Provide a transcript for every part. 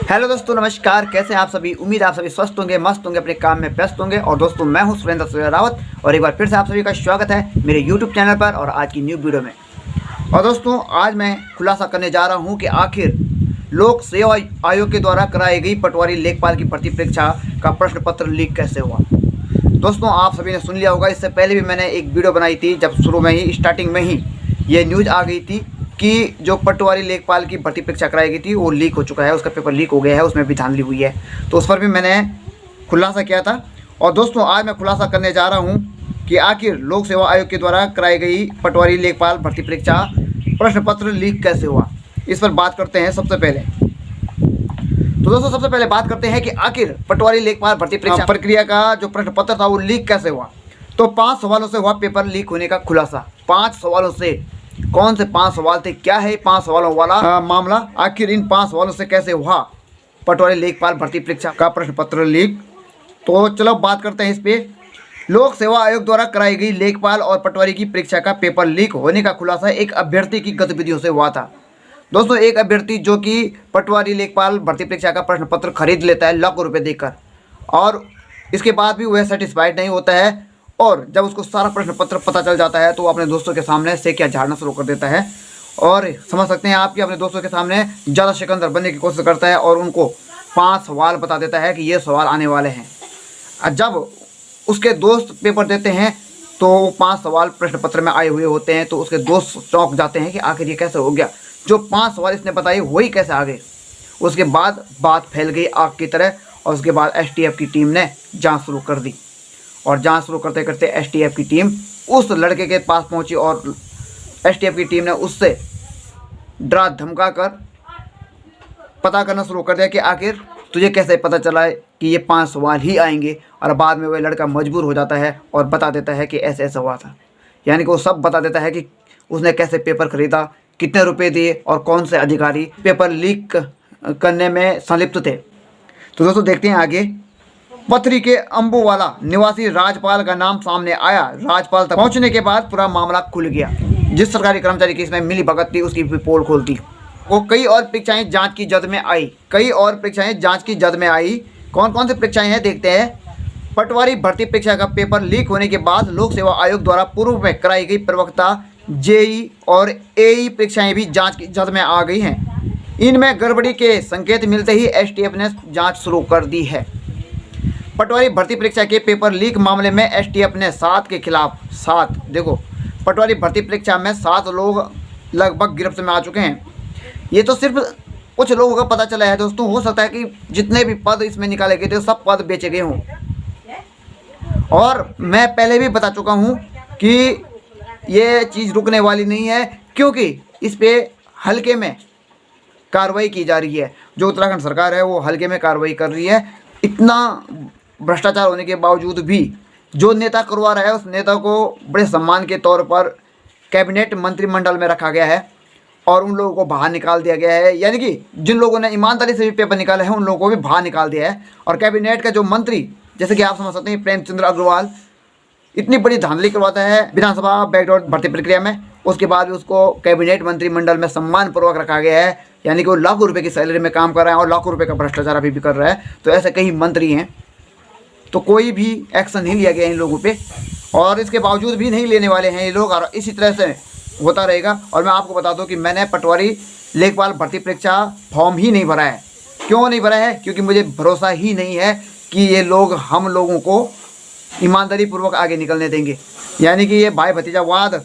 Hello दोस्तों, नमस्कार। कैसे हैं आप सभी? उम्मीद आप सभी स्वस्थ होंगे, मस्त होंगे, अपने काम में व्यस्त होंगे। और दोस्तों, मैं हूं सुरेंद्र रावत और एक बार फिर से आप सभी का स्वागत है मेरे यूट्यूब चैनल पर और आज की न्यू वीडियो में। और दोस्तों, आज मैं खुलासा करने जा रहा हूं कि आखिर लोक सेवा आयोग के द्वारा कराई गई पटवारी लेखपाल की भर्ती परीक्षा का प्रश्न पत्र लीक कैसे हुआ। दोस्तों, आप सभी ने सुन लिया होगा, इससे पहले भी मैंने एक वीडियो बनाई थी, जब शुरू में ही स्टार्टिंग में ही ये न्यूज़ आ गई थी कि जो पटवारी लेखपाल की भर्ती परीक्षा कराई गई थी वो लीक हो चुका है, उसका पेपर लीक हो गया है, उसमें भी धांधली हुई है। तो उस पर भी मैंने खुलासा किया था। और दोस्तों, आज मैं खुलासा करने जा रहा हूं कि आखिर लोक सेवा आयोग के द्वारा कराई गई पटवारी लेखपाल भर्ती परीक्षा प्रश्न पत्र लीक कैसे हुआ, इस पर बात करते हैं। सबसे पहले तो दोस्तों, सबसे पहले बात करते हैं कि आखिर पटवारी लेखपाल भर्ती परीक्षा प्रक्रिया का जो प्रश्न पत्र था वो लीक कैसे हुआ। तो 5 सवालों से हुआ पेपर लीक होने का खुलासा। 5 सवालों से, कौन से 5 सवाल थे, क्या है 5 सवालों वाला मामला, आखिर इन 5 सवालों से कैसे हुआ पटवारी लेखपाल भर्ती परीक्षा का प्रश्न पत्र लीक। तो चलो बात करते हैं इस पे। लोक सेवा आयोग द्वारा कराई गई लेखपाल और पटवारी की परीक्षा का पेपर लीक होने का खुलासा एक अभ्यर्थी की गतिविधियों से हुआ था। दोस्तों, एक अभ्यर्थी जो कि पटवारी लेखपाल भर्ती परीक्षा का प्रश्न पत्र खरीद लेता है लाखों रुपये देकर, और इसके बाद भी वह सेटिस्फाइड नहीं होता है, और जब उसको सारा प्रश्न पत्र पता चल जाता है तो वो अपने दोस्तों के सामने से क्या झाड़ना शुरू कर देता है। और समझ सकते हैं आप कि अपने दोस्तों के सामने ज़्यादा सिकंदर बनने की कोशिश करता है और उनको 5 सवाल बता देता है कि ये सवाल आने वाले हैं। और जब उसके दोस्त पेपर देते हैं तो वो 5 सवाल प्रश्न पत्र में आए हुए होते हैं, तो उसके दोस्त चौंक जाते हैं कि आखिर ये कैसे हो गया, जो 5 सवाल इसने बताए वही कैसे आ गए। उसके बाद बात फैल गई आग की तरह, और उसके बाद एसटीएफ की टीम ने जाँच शुरू कर दी। और जांच शुरू करते करते एसटीएफ की टीम उस लड़के के पास पहुंची और एसटीएफ की टीम ने उससे डरा धमका कर पता करना शुरू कर दिया कि आखिर तुझे कैसे पता चला है कि ये 5 सवाल ही आएंगे। और बाद में वह लड़का मजबूर हो जाता है और बता देता है कि ऐसे ऐसा हुआ था। यानी कि वो सब बता देता है कि उसने कैसे पेपर खरीदा, कितने रुपये दिए और कौन से अधिकारी पेपर लीक करने में संलिप्त थे। तो दोस्तों, देखते हैं आगे। पथरी के अंबुवाला निवासी राजपाल का नाम सामने आया। राजपाल तक पहुंचने के बाद पूरा मामला खुल गया। जिस सरकारी कर्मचारी की इसमें मिली भगत थी उसकी भी पोल खोल दी। वो कई और परीक्षाएं जांच की जद में आई। कौन कौन सी परीक्षाएं हैं, देखते हैं। पटवारी भर्ती परीक्षा का पेपर लीक होने के बाद लोक सेवा आयोग द्वारा पूर्व में कराई गई प्रवक्ता, जेई और एई परीक्षाएं भी जाँच की जद में आ गई हैं। इनमें गड़बड़ी के संकेत मिलते ही एसटीएफ ने जाँच शुरू कर दी है। पटवारी भर्ती परीक्षा के पेपर लीक मामले में एसटीएफ ने 7 के खिलाफ 7, देखो, पटवारी भर्ती परीक्षा में 7 लोग लगभग गिरफ्त में आ चुके हैं। ये तो सिर्फ कुछ लोगों का पता चला है दोस्तों। हो सकता है कि जितने भी पद इसमें निकाले गए थे सब पद बेचे गए हों। और मैं पहले भी बता चुका हूँ कि ये चीज़ रुकने वाली नहीं है, क्योंकि इस पर हल्के में कार्रवाई की जा रही है। जो उत्तराखंड सरकार है वो हल्के में कार्रवाई कर रही है। इतना भ्रष्टाचार होने के बावजूद भी जो नेता करवा रहा है उस नेता को बड़े सम्मान के तौर पर कैबिनेट मंत्रिमंडल में रखा गया है और उन लोगों को बाहर निकाल दिया गया है। यानी कि जिन लोगों ने ईमानदारी से भी पेपर निकाले हैं उन लोगों को भी बाहर निकाल दिया है। और कैबिनेट का जो मंत्री, जैसे कि आप समझ सकते हैं, प्रेमचंद्र अग्रवाल इतनी बड़ी धांधली करवाता है विधानसभा बैकडोर भर्ती प्रक्रिया में, उसके बाद भी उसको कैबिनेट मंत्रिमंडल में सम्मानपूर्वक रखा गया है। यानी कि वो लाखों रुपए की सैलरी में काम कर रहा है और लाखों रुपए का भ्रष्टाचार अभी भी कर रहा है। तो ऐसे कई मंत्री हैं, तो कोई भी एक्शन नहीं लिया गया इन लोगों पे, और इसके बावजूद भी नहीं लेने वाले हैं ये लोग, और इसी तरह से होता रहेगा। और मैं आपको बता दूं कि मैंने पटवारी लेखपाल भर्ती परीक्षा फॉर्म ही नहीं भरा है। क्यों नहीं भरा है? क्योंकि मुझे भरोसा ही नहीं है कि ये लोग हम लोगों को ईमानदारी पूर्वक आगे निकलने देंगे। यानी कि ये भाई भतीजावाद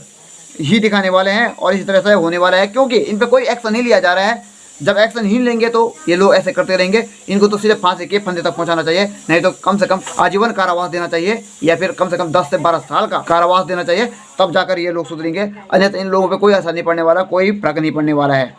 ही दिखाने वाले हैं और इसी तरह से होने वाला है, क्योंकि इन पर कोई एक्शन नहीं लिया जा रहा है। जब एक्शन ही लेंगे तो ये लोग ऐसे करते रहेंगे। इनको तो सीधे फांसी के फंदे तक पहुंचाना चाहिए, नहीं तो कम से कम आजीवन कारावास देना चाहिए, या फिर कम से कम 10 से 12 साल का कारावास देना चाहिए, तब जाकर ये लोग सुधरेंगे। अन्यथा इन लोगों पे कोई असर नहीं पड़ने वाला, कोई फर्क नहीं पड़ने वाला है।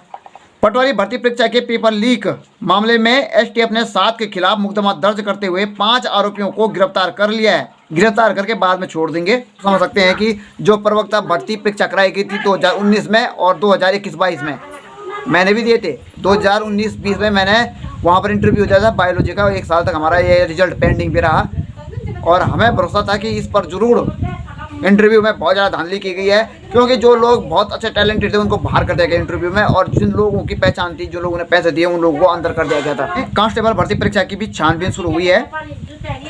पटवारी भर्ती परीक्षा के पेपर लीक मामले में एसटीएफ ने 7 के खिलाफ मुकदमा दर्ज करते हुए 5 आरोपियों को गिरफ्तार कर लिया है। गिरफ्तार करके बाद में छोड़ देंगे। समझ सकते हैं कि जो प्रवक्ता भर्ती परीक्षा कराई गई थी 2019 में और 2021-22 में मैंने भी दिए थे। 2019-20 में मैंने वहाँ पर इंटरव्यू दिया था बायोलॉजी का। 1 साल तक हमारा ये रिजल्ट पेंडिंग भी रहा और हमें भरोसा था कि इस पर ज़रूर इंटरव्यू में बहुत ज़्यादा धांधली की गई है, क्योंकि जो लोग बहुत अच्छे टैलेंटेड थे उनको बाहर कर दिया गया इंटरव्यू में, और जिन लोगों की पहचान थी, जो लोगों ने पैसे दिए, उन लोगों को अंदर कर दिया गया था। कांस्टेबल भर्ती परीक्षा की भी छानबीन शुरू हुई है।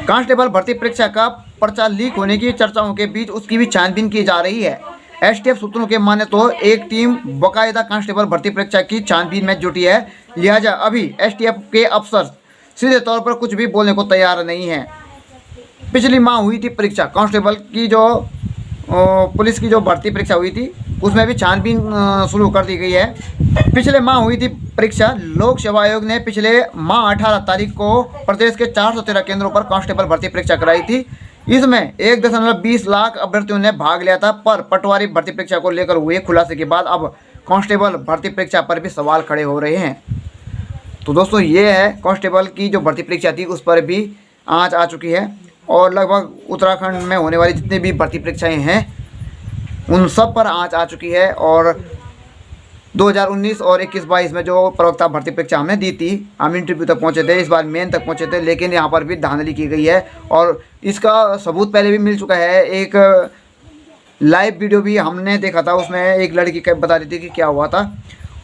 कांस्टेबल भर्ती परीक्षा का पर्चा लीक होने की चर्चाओं के बीच उसकी भी छानबीन की जा रही है। एसटीएफ सूत्रों के माने तो एक टीम बाकायदा कांस्टेबल भर्ती परीक्षा की छानबीन में जुटी है, लिहाजा अभी एसटीएफ के अफसर सीधे तौर पर कुछ भी बोलने को तैयार नहीं है। पिछली माह हुई थी परीक्षा कांस्टेबल की, जो पुलिस की जो भर्ती परीक्षा हुई थी उसमें भी छानबीन शुरू कर दी गई है। पिछले माह हुई थी परीक्षा। लोक सेवा आयोग ने पिछले माह 18 तारीख को प्रदेश के 413 केंद्रों पर कांस्टेबल भर्ती परीक्षा कराई थी। इसमें 1.20 लाख अभ्यर्थियों ने भाग लिया था, पर पटवारी भर्ती परीक्षा को लेकर हुए खुलासे के बाद अब कांस्टेबल भर्ती परीक्षा पर भी सवाल खड़े हो रहे हैं। तो दोस्तों, ये है कांस्टेबल की जो भर्ती परीक्षा थी उस पर भी आंच आ चुकी है, और लगभग उत्तराखंड में होने वाली जितनी भी भर्ती परीक्षाएं हैं उन सब पर आंच आ चुकी है। और 2019 और 21-22 में जो प्रवक्ता भर्ती परीक्षा हमने दी थी, हम इंटरव्यू तक पहुंचे थे, इस बार मेन तक पहुंचे थे, लेकिन यहाँ पर भी धांधली की गई है, और इसका सबूत पहले भी मिल चुका है। एक लाइव वीडियो भी हमने देखा था, उसमें एक लड़की बता रही थी कि क्या हुआ था,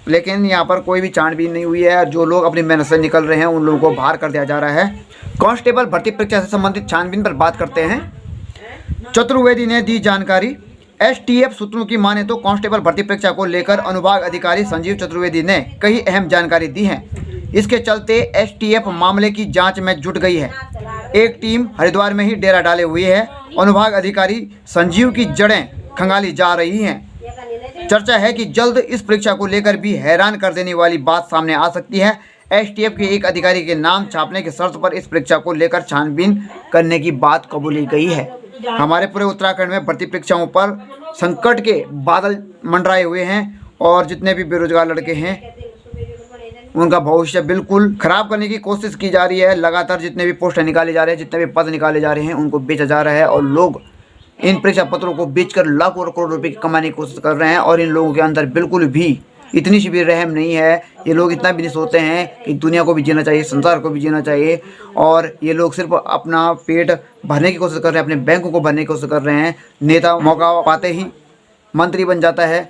लेकिन यहाँ पर कोई भी छानबीन नहीं हुई है। जो लोग अपनी मेहनत से निकल रहे हैं उन लोगों को बाहर कर दिया जा रहा है। कांस्टेबल भर्ती परीक्षा से संबंधित छानबीन पर बात करते हैं। चतुर्वेदी ने दी जानकारी। एसटीएफ सूत्रों की माने तो कांस्टेबल भर्ती परीक्षा को लेकर अनुभाग अधिकारी संजीव चतुर्वेदी ने कई अहम जानकारी दी है। इसके चलते एसटीएफ मामले की जांच में जुट गई है। एक टीम हरिद्वार में ही डेरा डाले हुई है। अनुभाग अधिकारी संजीव की जड़ें खंगाली जा रही हैं। चर्चा है कि जल्द इस परीक्षा को लेकर भी हैरान कर देने वाली बात सामने आ सकती है। एसटीएफ के एक अधिकारी के नाम छापने की शर्त पर इस परीक्षा को लेकर छानबीन करने की बात कबूली गई है। हमारे पूरे उत्तराखंड में भर्ती परीक्षाओं पर संकट के बादल मंडराए हुए हैं, और जितने भी बेरोजगार लड़के हैं उनका भविष्य बिल्कुल खराब करने की कोशिश की जा रही है। लगातार जितने भी पोस्टर निकाले जा रहे हैं, जितने भी पद निकाले जा रहे हैं, उनको बेचा जा रहा है, और लोग इन परीक्षा पत्रों को बेचकर लाखों और करोड़ रुपए की कमाने की कोशिश कर रहे हैं। और इन लोगों के अंदर बिल्कुल भी इतनी सी भी रहम नहीं है। ये लोग इतना भी नहीं सोचते हैं कि दुनिया को भी जीना चाहिए, संसार को भी जीना चाहिए, और ये लोग सिर्फ अपना पेट भरने की कोशिश कर रहे हैं, अपने बैंकों को भरने की कोशिश कर रहे हैं। नेता मौका पाते ही मंत्री बन जाता है,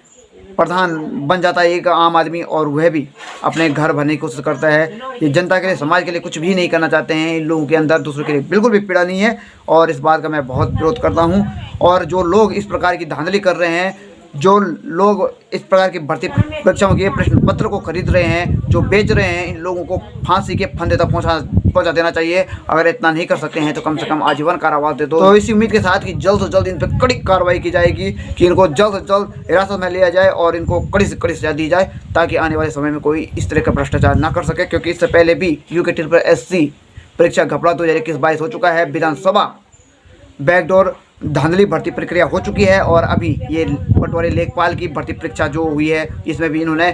प्रधान बन जाता है एक आम आदमी, और वह भी अपने घर भरने की कोशिश करता है। ये जनता के लिए, समाज के लिए कुछ भी नहीं करना चाहते हैं। इन लोगों के अंदर दूसरों के लिए बिल्कुल भी पीड़ा नहीं है, और इस बात का मैं बहुत विरोध करता हूँ। और जो लोग इस प्रकार की धांधली कर रहे हैं, जो लोग इस प्रकार की भर्ती परीक्षाओं के प्रश्न पत्र को खरीद रहे हैं, जो बेच रहे हैं, इन लोगों को फांसी के फंदे तक पहुंचा देना चाहिए। अगर इतना नहीं कर सकते हैं तो कम से कम आजीवन कारावास दे दो। तो इसी उम्मीद के साथ कि जल्द से जल्द इन पर कड़ी कार्रवाई की जाएगी, कि इनको जल्द से जल्द हिरासत में लिया जाए और इनको कड़ी से कड़ी सजा दी जाए, ताकि आने वाले समय में कोई इस तरह का भ्रष्टाचार ना कर सके। क्योंकि इससे पहले भी यूके SSC परीक्षा घपला 2021-22 हो चुका है। विधानसभा बैकडोर धांधली भर्ती प्रक्रिया हो चुकी है, और अभी ये पटवारी लेखपाल की भर्ती परीक्षा जो हुई है इसमें भी इन्होंने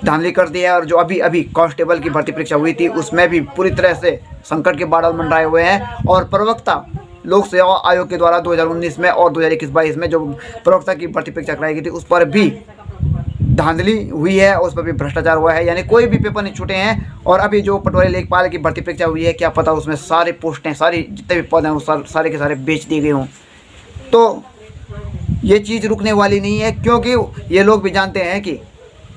धांधली कर दी है। और जो अभी कांस्टेबल की भर्ती परीक्षा हुई थी उसमें भी पूरी तरह से संकट के बादल मंडराए हुए हैं। और प्रवक्ता लोक सेवा आयोग के द्वारा 2019 में और 2021-22 में जो प्रवक्ता की भर्ती परीक्षा कराई गई थी उस पर भी धांधली हुई है, उस पर भी भ्रष्टाचार हुआ है, यानी कोई भी पेपर नहीं छूटे हैं। और अभी जो पटवारी लेखपाल की भर्ती परीक्षा हुई है, क्या पता उसमें सारे पोस्टें, सारी जितने भी पद हैं वो सारे के सारे बेच दिए गए हों। तो ये चीज़ रुकने वाली नहीं है, क्योंकि ये लोग भी जानते हैं कि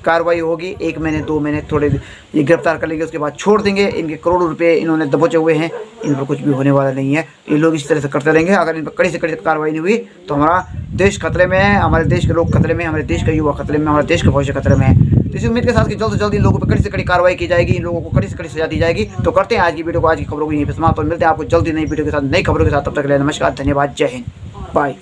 कार्रवाई होगी। 1 महीने 2 महीने थोड़े ये गिरफ्तार कर लेंगे, उसके बाद छोड़ देंगे। इनके करोड़ों रुपए इन्होंने दबोचे हुए हैं, इन पर कुछ भी होने वाला नहीं है। ये लोग इस तरह से करते रहेंगे। अगर इन पर कड़ी से कड़ी कार्रवाई नहीं हुई तो हमारा देश खतरे में है, हमारे देश के लोग खतरे में, हमारे देश का युवा खतरे में, हमारे देश का भविष्य खतरे में है। तो इसी उम्मीद के साथ कि जल्द से जल्द इन लोगों पर कड़ी से कड़ी कार्रवाई की जाएगी, इन लोगों को कड़ी से कड़ी सजा दी जाएगी। तो करते हैं आज की वीडियो को, आज की खबरों को यहीं पर समाप्त, और मिलते हैं आपको जल्दी नई वीडियो के साथ, नई खबरों के साथ। तब तक के लिए नमस्कार, धन्यवाद, जय हिंद, बाय।